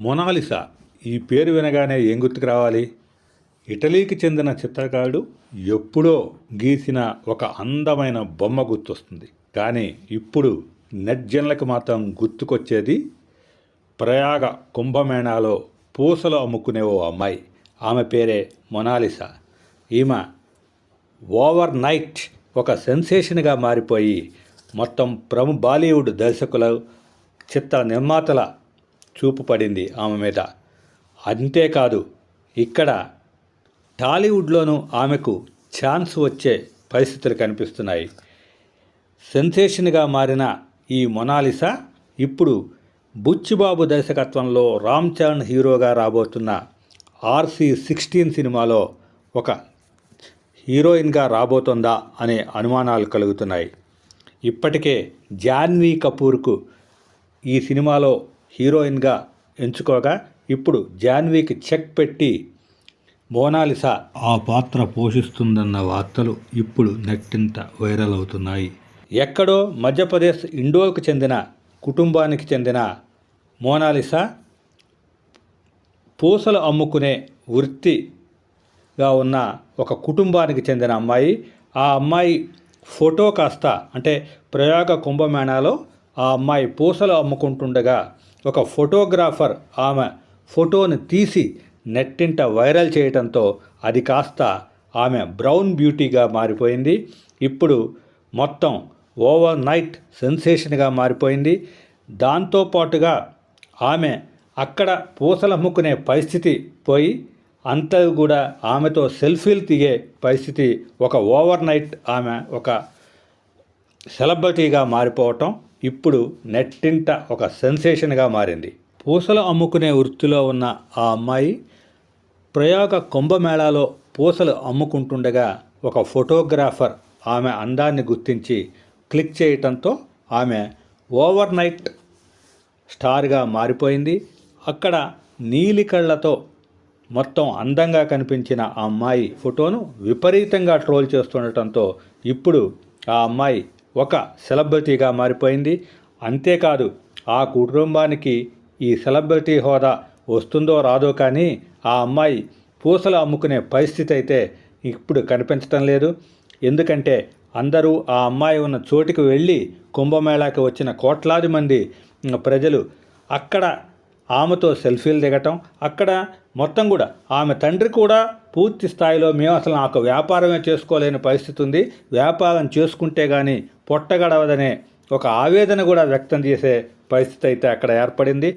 Mona Lisa ఈ పేరు వినగానే ఏం గుర్తుకు రావాలి? ఇటలీకి చెందిన చిత్రకారుడు ఎప్పుడో గీసిన ఒక అందమైన బొమ్మ గుర్తొస్తుంది. కానీ ఇప్పుడు నెట్జన్లకు మాత్రం గుర్తుకొచ్చేది ప్రయాగ కుంభమేళాలో పూసలు అమ్ముకునే ఓ అమ్మాయి. ఆమె పేరే మొనాలిసా. ఈమె ఓవర్ నైట్ ఒక సెన్సేషన్గా మారిపోయి మొత్తం బాలీవుడ్ దర్శకులు, చిత్ర నిర్మాతల చూపు పడింది ఆమె మీద. అంతేకాదు, ఇక్కడ టాలీవుడ్లోనూ ఆమెకు ఛాన్స్ వచ్చే పరిస్థితులు కనిపిస్తున్నాయి. సెన్సేషన్గా మారిన ఈ మొనాలిసా ఇప్పుడు బుచ్చిబాబు దర్శకత్వంలో రామ్ చరణ్ హీరోగా రాబోతున్న RC16 సినిమాలో ఒక హీరోయిన్గా రాబోతుందా అనే అనుమానాలు కలుగుతున్నాయి. ఇప్పటికే జాన్వీ కపూర్కు ఈ సినిమాలో హీరోయిన్గా ఎంచుకోగా ఇప్పుడు జాన్వీకి చెక్ పెట్టి మొనాలిసా ఆ పాత్ర పోషిస్తుందన్న వార్తలు ఇప్పుడు నెట్టింట వైరల్ అవుతున్నాయి. ఎక్కడో మధ్యప్రదేశ్ ఇండోర్కు చెందిన కుటుంబానికి చెందిన మొనాలిసా పూసలు అమ్ముకునే వృత్తిగా ఉన్న ఒక కుటుంబానికి చెందిన అమ్మాయి. ఆ అమ్మాయి ఫోటో కాస్త అంటే ప్రయాగ కుంభమేళాలో ఆ అమ్మాయి పూసలు అమ్ముకుంటుండగా ఒక ఫోటోగ్రాఫర్ ఆమె ఫోటోని తీసి నెట్టింట వైరల్ చేయడంతో అది కాస్త ఆమె బ్రౌన్ బ్యూటీగా మారిపోయింది. ఇప్పుడు మొత్తం ఓవర్ నైట్ సెన్సేషన్గా మారిపోయింది. దాంతోపాటుగా ఆమె అక్కడ పూసలు అమ్ముకునే పరిస్థితి పోయి అంతా కూడా ఆమెతో సెల్ఫీలు దిగే పరిస్థితి, ఒక ఓవర్ నైట్ ఆమె ఒక సెలబ్రిటీగా మారిపోవటం ఇప్పుడు నెట్టింట ఒక సెన్సేషన్గా మారింది. పూసలు అమ్ముకునే వృత్తిలో ఉన్న ఆ అమ్మాయి ప్రయాగ కుంభమేళాలో పూసలు అమ్ముకుంటుండగా ఒక ఫోటోగ్రాఫర్ ఆమె అందాన్ని గుర్తించి క్లిక్ చేయటంతో ఆమె ఓవర్ నైట్ స్టార్గా మారిపోయింది. అక్కడ నీలి కళ్ళతో మొత్తం అందంగా కనిపించిన ఆ అమ్మాయి ఫోటోను విపరీతంగా ట్రోల్ చేస్తుండటంతో ఇప్పుడు ఆ అమ్మాయి ఒక సెలబ్రిటీగా మారిపోయింది. అంతేకాదు, ఆ కుటుంబానికి ఈ సెలబ్రిటీ హోదా వస్తుందో రాదో కానీ ఆ అమ్మాయి పూసలు అమ్ముకునే పరిస్థితి అయితే ఇప్పుడు కనిపించటం లేదు. ఎందుకంటే అందరూ ఆ అమ్మాయి ఉన్న చోటికి వెళ్ళి కుంభమేళాకి వచ్చిన కోట్లాది మంది ప్రజలు అక్కడ ఆమెతో సెల్ఫీలు దిగటం, అక్కడ మొత్తం కూడా ఆమె తండ్రి కూడా పూర్తి స్థాయిలో మేము అసలు నాకు వ్యాపారమే చేసుకోలేని పరిస్థితి ఉంది, వ్యాపారం చేసుకుంటే కానీ పొట్టగడవదనే ఒక ఆవేదన కూడా వ్యక్తం చేసే పరిస్థితి అయితే అక్కడ ఏర్పడింది.